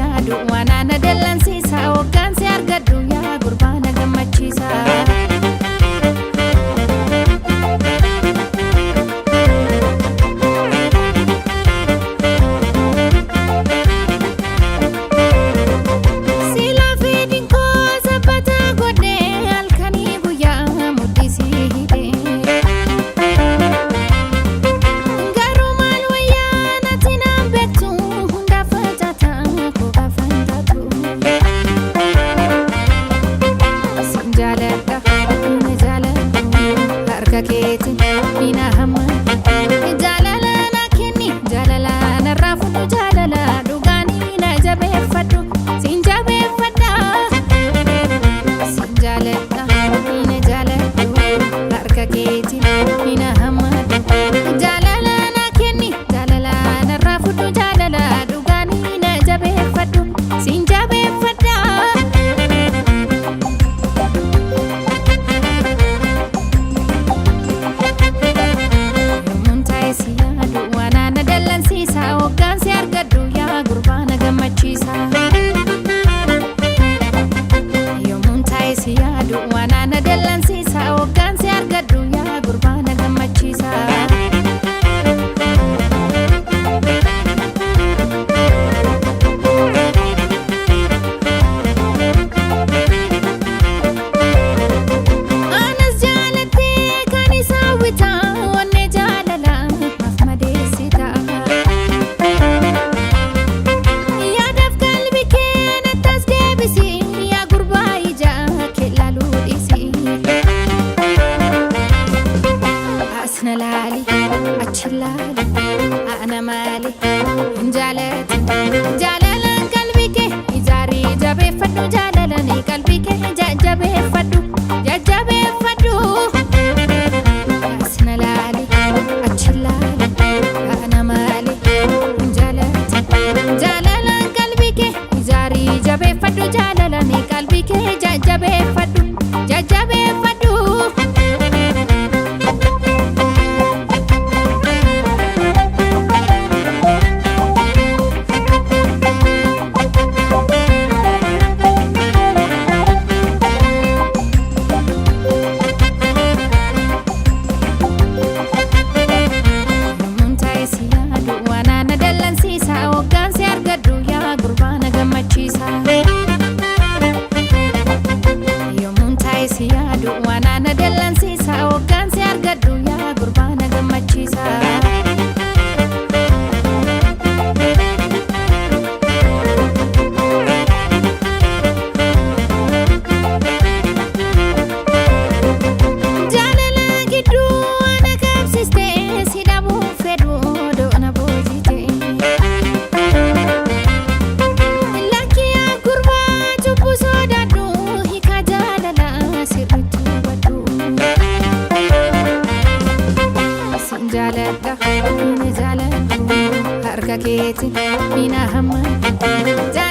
yaadu waan ana dallansiisa hoggaan si argadhu yaa gurbaana gammachiisa. Ana mali jalat jalalan qalbi ke izari jabe faddu jalalani qalbi ke jabe faddu asnalali achilali ana mali jalat jalalan qalbi ke izari jabe faddu jalalani qalbi ke jabe faddu yaadu waan ana dallansiisa hoggaan si argadhu yaa gurbaana gammachiisa. Jalan, harga kete, mina hamma.